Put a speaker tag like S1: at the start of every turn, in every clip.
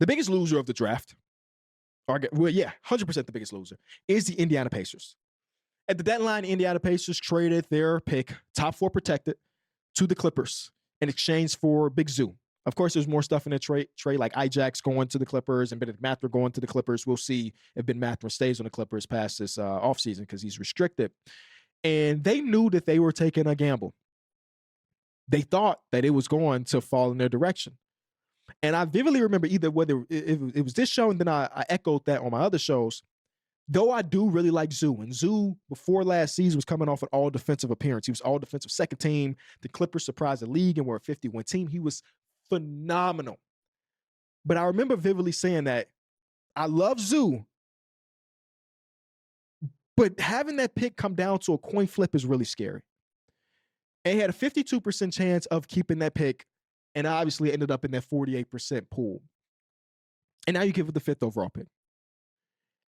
S1: The biggest loser of the draft, 100% the biggest loser, is the Indiana Pacers. At the deadline, the Indiana Pacers traded their pick, top 4 protected, to the Clippers in exchange for Big Zoo. Of course, there's more stuff in the trade like Ijax going to the Clippers and Bennedict Mathurin going to the Clippers. We'll see if Ben Mathurin stays on the Clippers past this offseason because he's restricted. And they knew that they were taking a gamble. They thought that it was going to fall in their direction. And I vividly remember either whether it was this show and then I echoed that on my other shows. Though I do really like Zoo, and Zoo before last season was coming off an all defensive appearance. He was all defensive second team. The Clippers surprised the league and were a 50-win team. He was phenomenal. But I remember vividly saying that I love Zoo, but having that pick come down to a coin flip is really scary. And he had a 52% chance of keeping that pick, and obviously ended up in that 48% pool. And now you give it the 5th overall pick.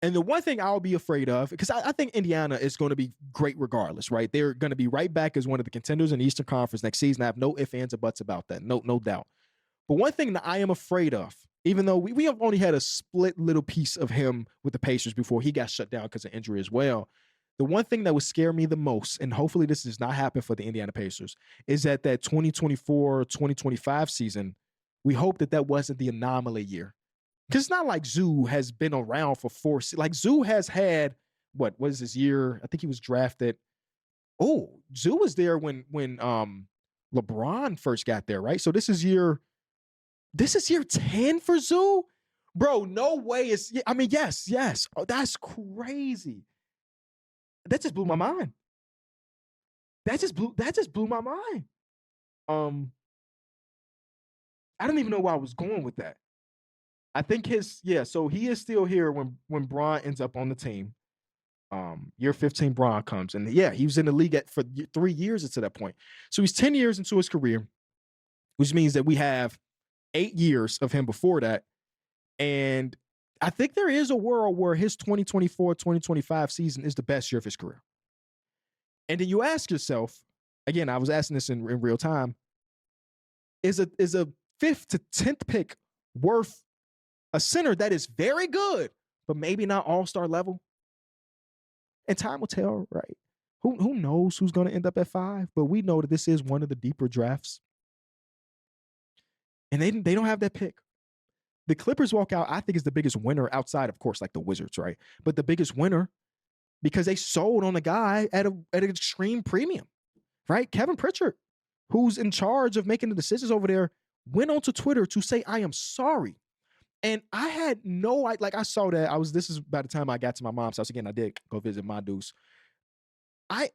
S1: And the one thing I'll be afraid of, because I think Indiana is going to be great regardless, right? They're going to be right back as one of the contenders in the Eastern Conference next season. I have no ifs, ands, or buts about that. No doubt. But one thing that I am afraid of, even though we have only had a split little piece of him with the Pacers before he got shut down because of injury as well, the one thing that would scare me the most, and hopefully this does not happen for the Indiana Pacers, is that 2024-2025 season, we hope that wasn't the anomaly year. Because it's not like Zoo has been around for 4. Like Zoo has had, what is his year? I think he was drafted. Oh, Zoo was there when LeBron first got there, right? So this is year 10 for Zoo? Bro, no way. Yes. Oh, that's crazy. That just blew my mind. That just blew my mind. I don't even know where I was going with that. I think so he is still here when Bron ends up on the team. Year 15, Bron comes. And he was in the league for 3 years to that point. So he's 10 years into his career, which means that we have 8 years of him before that. And I think there is a world where his 2024-2025 season is the best year of his career. And then you ask yourself, again, I was asking this in real time, is a 5th to 10th pick worth a center that is very good, but maybe not all-star level? And time will tell, right? Who knows who's going to end up at 5? But we know that this is one of the deeper drafts. And they don't have that pick. The Clippers walk out, I think, is the biggest winner outside, of course, like the Wizards, right? But the biggest winner because they sold on a guy at an extreme premium, right? Kevin Pritchard, who's in charge of making the decisions over there, went onto Twitter to say, "I am sorry." And I had I saw that. This is by the time I got to my mom's house. Again, I did go visit my deuce. I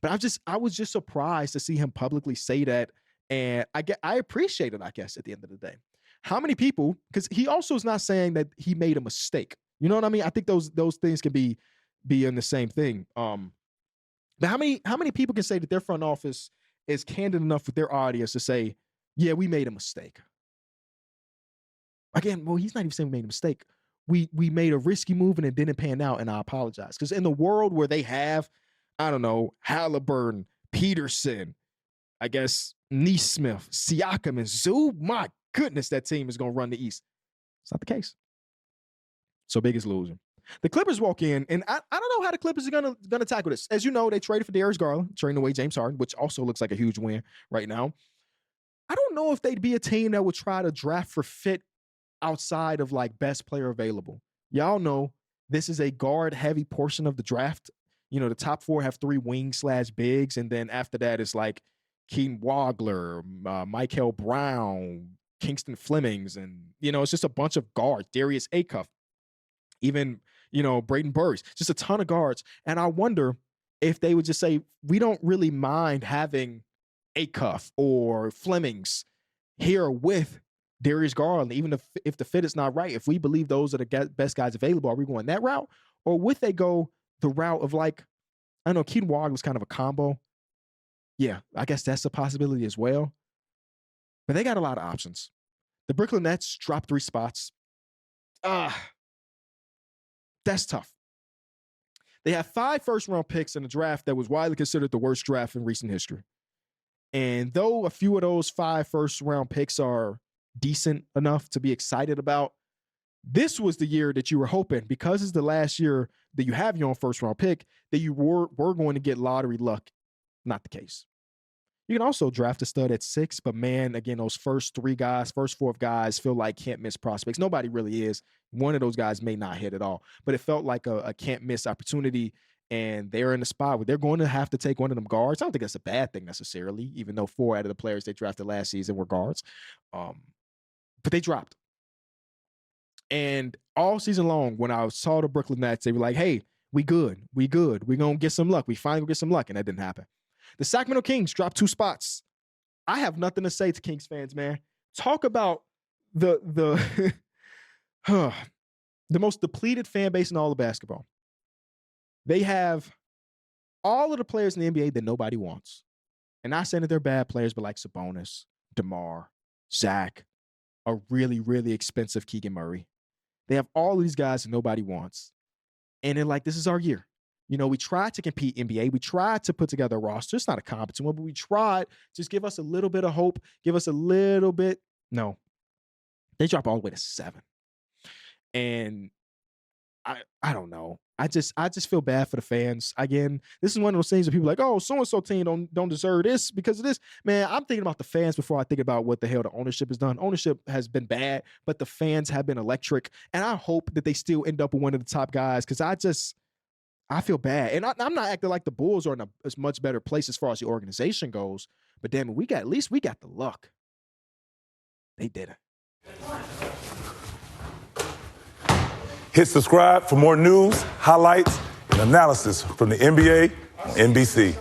S1: was just surprised to see him publicly say that. And I appreciate it, I guess, at the end of the day. How many people, because he also is not saying that he made a mistake. You know what I mean? I think those things can be in the same thing. But how many people can say that their front office is candid enough with their audience to say, yeah, we made a mistake? Again, well, he's not even saying we made a mistake. We made a risky move and it didn't pan out, and I apologize. Because in the world where they have, I don't know, Halliburton, Peterson, I guess Neesmith, Siakam, and Zoo, my goodness, that team is going to run the East. It's not the case. So biggest loser. The Clippers walk in, and I don't know how the Clippers are gonna tackle this. As you know, they traded for Darius Garland, trading away James Harden, which also looks like a huge win right now. I don't know if they'd be a team that would try to draft for fit outside of like best player available. Y'all know this is a guard-heavy portion of the draft. You know, the top 4 have 3 wing/bigs, and then after that it's like Keaton Wagler, Michael Brown, Kingston Flemings, and it's just a bunch of guards. Darius Acuff, even Braden Burris, just a ton of guards. And I wonder if they would just say, we don't really mind having Acuff or Flemings here with Darius Garland, even if the fit is not right. If we believe those are the best guys available, are we going that route? Or would they go the route of like, I don't know, Keaton Wagler was kind of a combo. Yeah, I guess that's a possibility as well. But they got a lot of options. The Brooklyn Nets dropped 3 spots. That's tough. They have 5 first-round picks in a draft that was widely considered the worst draft in recent history. And though a few of those 5 first-round picks are decent enough to be excited about. This was the year that you were hoping, because it's the last year that you have your own first round pick, that you were going to get lottery luck. Not the case. You can also draft a stud at 6, but man, again, those first 4 guys feel like can't miss prospects. Nobody really is. One of those guys may not hit at all, but it felt like a can't miss opportunity. And they're in a spot where they're going to have to take one of them guards. I don't think that's a bad thing necessarily, even though 4 out of the players they drafted last season were guards. But they dropped. And all season long, when I saw the Brooklyn Nets, they were like, hey, we good. We're going to get some luck. We finally going to get some luck. And that didn't happen. The Sacramento Kings dropped 2 spots. I have nothing to say to Kings fans, man. Talk about the most depleted fan base in all of basketball. They have all of the players in the NBA that nobody wants. And not saying that they're bad players, but like Sabonis, DeMar, Zach, a really, really expensive Keegan Murray. They have all these guys that nobody wants. And they're like, this is our year. You know, we tried to compete NBA. We tried to put together a roster. It's not a competent one, but we tried. Just give us a little bit of hope. Give us a little bit. No. They drop all the way to 7. And I don't know. I just feel bad for the fans. Again, this is one of those things where people are like, oh, so-and-so team don't deserve this because of this. Man, I'm thinking about the fans before I think about what the hell the ownership has done. Ownership has been bad, but the fans have been electric. And I hope that they still end up with one of the top guys, because I feel bad. And I'm not acting like the Bulls are in a much better place as far as the organization goes. But damn it, at least we got the luck. They didn't.
S2: Hit subscribe for more news, highlights, and analysis from the NBA on NBC.